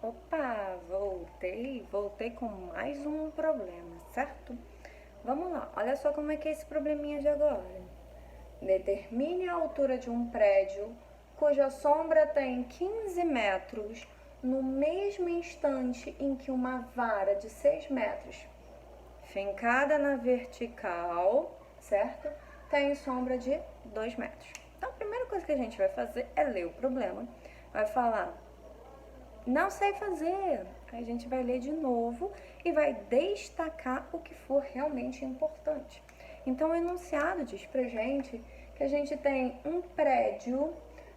Opa, voltei com mais um problema, certo? Vamos lá, olha só como é que é esse probleminha de agora. Determine a altura de um prédio cuja sombra tem 15 metros no mesmo instante em que uma vara de 6 metros, fincada na vertical, certo? Tem sombra de 2 metros. Então, a primeira coisa que a gente vai fazer é ler o problema. Vai falar: não sei fazer. Aí a gente vai ler de novo e vai destacar o que for realmente importante. Então, o enunciado diz pra gente que a gente tem um prédio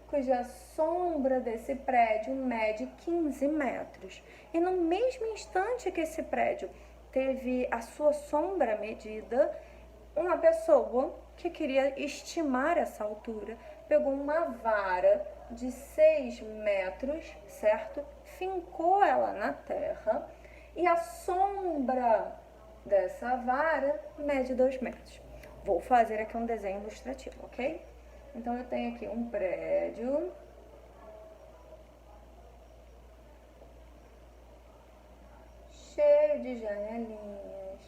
cuja sombra desse prédio mede 15 metros. E no mesmo instante que esse prédio teve a sua sombra medida, uma pessoa que queria estimar essa altura pegou uma vara de 6 metros, certo? Fincou ela na terra e a sombra dessa vara mede 2 metros. Vou fazer aqui um desenho ilustrativo, ok? Então eu tenho aqui um prédio cheio de janelinhas,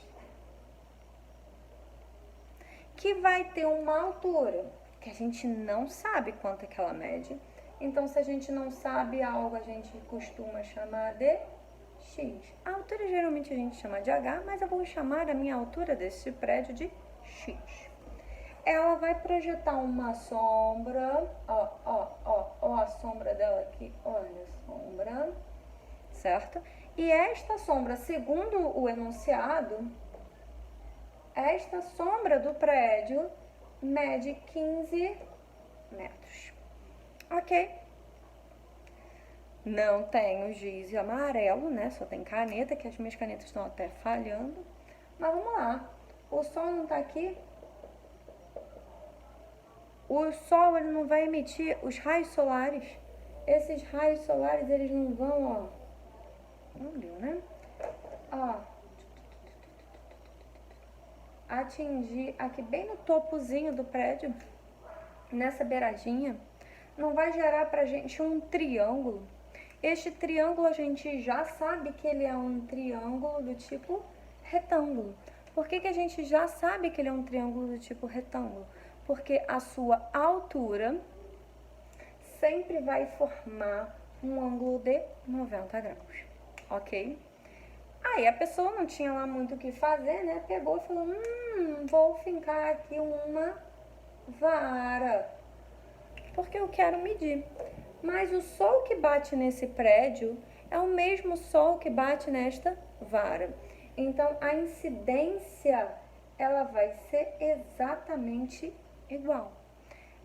que vai ter uma altura que a gente não sabe quanto é que ela mede. Então, se a gente não sabe algo, a gente costuma chamar de x. A altura geralmente a gente chama de h, mas eu vou chamar a minha altura desse prédio de x. Ela vai projetar uma sombra, ó a sombra dela aqui, olha a sombra, certo? E esta sombra, segundo o enunciado, esta sombra do prédio mede 15 metros. Ok? Não tenho giz amarelo, né? Só tem caneta, que as minhas canetas estão até falhando. Mas vamos lá. O sol não tá aqui. O sol, ele não vai emitir os raios solares. Esses raios solares, eles não vão, ó. Não deu, né? Ó. Atingir aqui bem no topozinho do prédio, nessa beiradinha, não vai gerar pra gente um triângulo. Este triângulo a gente já sabe que ele é um triângulo do tipo retângulo. Por que a gente já sabe que ele é um triângulo do tipo retângulo? Porque a sua altura sempre vai formar um ângulo de 90 graus, ok? Aí a pessoa não tinha lá muito o que fazer, né? Pegou e falou: vou fincar aqui uma vara, porque eu quero medir. Mas o sol que bate nesse prédio é o mesmo sol que bate nesta vara. Então, a incidência, ela vai ser exatamente igual.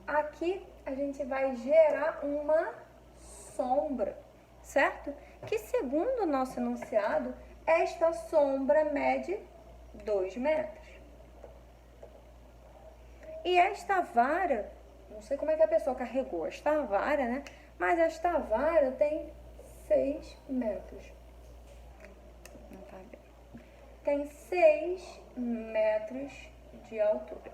Aqui, a gente vai gerar uma sombra, certo? Que, segundo o nosso enunciado, esta sombra mede 2 metros. E esta vara, não sei como é que a pessoa carregou esta vara, né? Mas esta vara tem 6 metros. Não tá bem. Tem 6 metros de altura,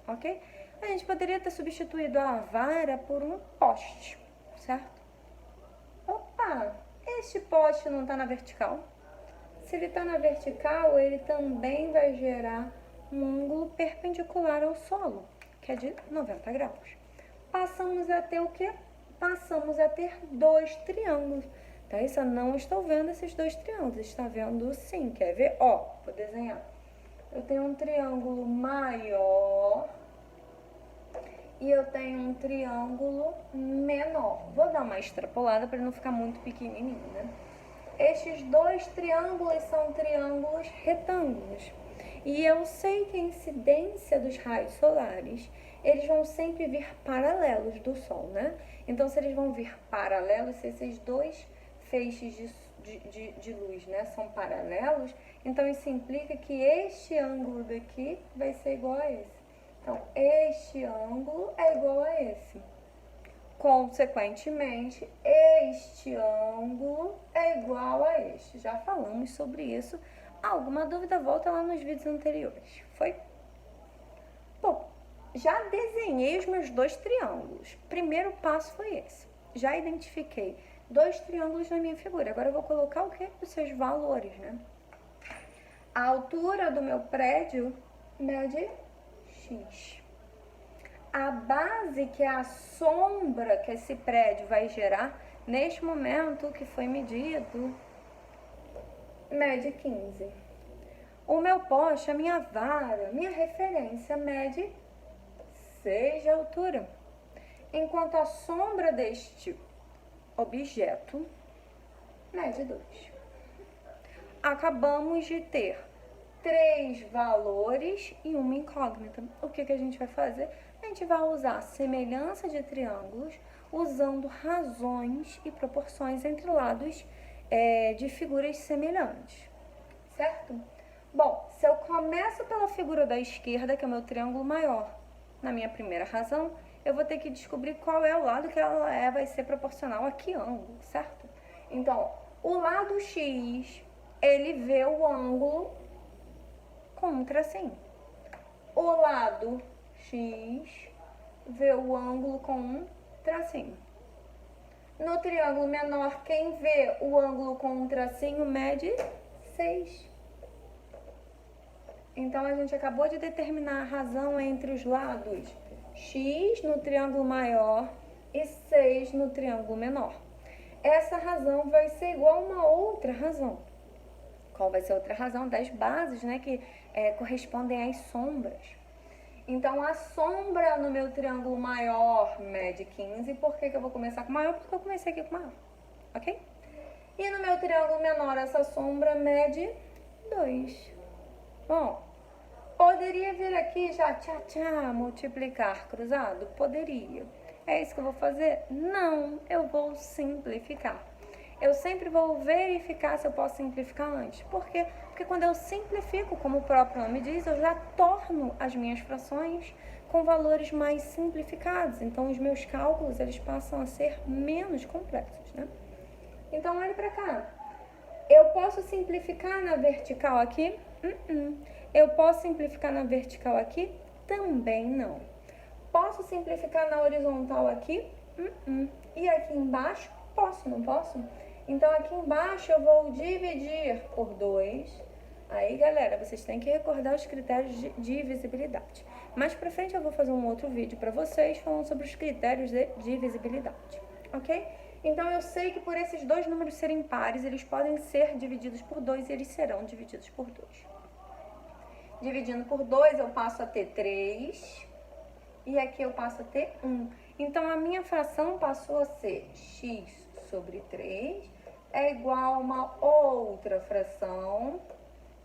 ok? A gente poderia ter substituído a vara por um poste, certo? Opa, este poste não tá na vertical. Se ele tá na vertical, ele também vai gerar um ângulo perpendicular ao solo, que é de 90 graus. Passamos a ter o quê? Passamos a ter 2 triângulos. Tá? Isso eu não estou vendo esses 2 triângulos. Está vendo sim. Quer ver? Ó, vou desenhar. Eu tenho um triângulo maior e eu tenho um triângulo menor. Vou dar uma extrapolada para não ficar muito pequenininho, né? Estes 2 triângulos são triângulos retângulos. E eu sei que a incidência dos raios solares, eles vão sempre vir paralelos do Sol, né? Então, se eles vão vir paralelos, se esses 2 feixes de luz, né, são paralelos, então isso implica que este ângulo daqui vai ser igual a esse. Então, este ângulo é igual a esse. Consequentemente, este ângulo é igual a este. Já falamos sobre isso. Alguma dúvida, volta lá nos vídeos anteriores. Foi? Bom, já desenhei os meus 2 triângulos. Primeiro passo foi esse. Já identifiquei dois triângulos na minha figura. Agora eu vou colocar o quê? Os seus valores, né? A altura do meu prédio mede X. A base, que é a sombra que esse prédio vai gerar, neste momento que foi medido, mede 15. O meu poste, a minha vara, minha referência, mede 6 de altura. Enquanto a sombra deste objeto mede 2. Acabamos de ter 3 valores e uma incógnita. O que a gente vai fazer? A gente vai usar semelhança de triângulos, usando razões e proporções entre lados de figuras semelhantes, certo? Bom, se eu começo pela figura da esquerda, que é o meu triângulo maior, na minha primeira razão, eu vou ter que descobrir qual é o lado que ela vai ser proporcional a que ângulo, certo? Então, o lado X, ele vê o ângulo com um tracinho. O lado X vê o ângulo com um tracinho. No triângulo menor, quem vê o ângulo com um tracinho mede 6. Então, a gente acabou de determinar a razão entre os lados X no triângulo maior e 6 no triângulo menor. Essa razão vai ser igual a uma outra razão. Qual vai ser a outra razão? Das bases, né, que correspondem às sombras. Então, a sombra no meu triângulo maior mede 15. Por que eu vou começar com maior? Porque eu comecei aqui com maior, ok? E no meu triângulo menor, essa sombra mede 2. Bom, poderia vir aqui já, multiplicar cruzado? Poderia. É isso que eu vou fazer? Não, eu vou simplificar. Eu sempre vou verificar se eu posso simplificar antes. Por quê? Porque quando eu simplifico, como o próprio nome diz, eu já torno as minhas frações com valores mais simplificados. Então, os meus cálculos, eles passam a ser menos complexos, né? Então, olha para cá. Eu posso simplificar na vertical aqui? Eu posso simplificar na vertical aqui? Também não. Posso simplificar na horizontal aqui? E aqui embaixo? Posso, não posso? Então, aqui embaixo eu vou dividir por 2. Aí, galera, vocês têm que recordar os critérios de divisibilidade. Mais pra frente eu vou fazer um outro vídeo pra vocês falando sobre os critérios de divisibilidade, ok? Então, eu sei que por esses dois números serem pares, eles podem ser divididos por 2 e eles serão divididos por 2. Dividindo por 2, eu passo a ter 3. E aqui eu passo a ter 1. Então, a minha fração passou a ser x sobre 3 é igual a uma outra fração,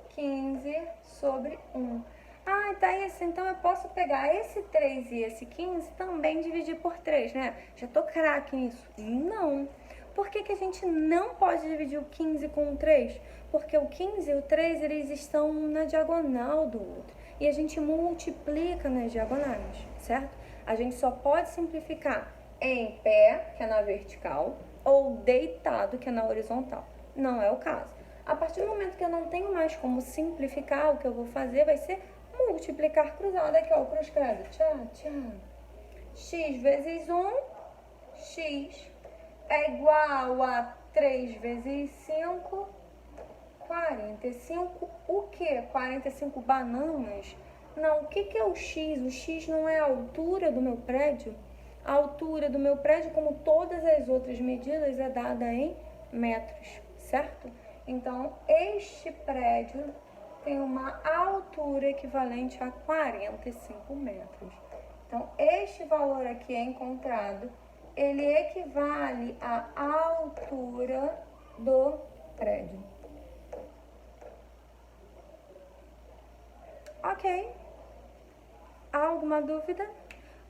15 sobre 1. Ah, Thaís, então eu posso pegar esse 3 e esse 15 também dividir por 3, né? Já tô craque nisso. Não. Por que a gente não pode dividir o 15 com o 3? Porque o 15 e o 3, eles estão na diagonal do outro. E a gente multiplica nas diagonais, certo? A gente só pode simplificar em pé, que é na vertical, ou deitado, que é na horizontal. Não é o caso. A partir do momento que eu não tenho mais como simplificar, o que eu vou fazer vai ser multiplicar cruzado. Aqui, ó, o cruz credo. X vezes 1, x é igual a 3 vezes 5, 45. O quê? 45 bananas? Não, o que é o x? O x não é a altura do meu prédio? A altura do meu prédio, como todas as outras medidas, é dada em metros, certo? Então, este prédio tem uma altura equivalente a 45 metros. Então, este valor aqui é encontrado, ele equivale à altura do prédio. Ok. Há alguma dúvida?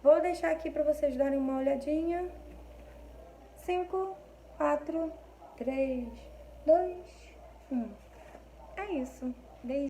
Vou deixar aqui para vocês darem uma olhadinha. 5, 4, 3, 2, 1. É isso. Beijo.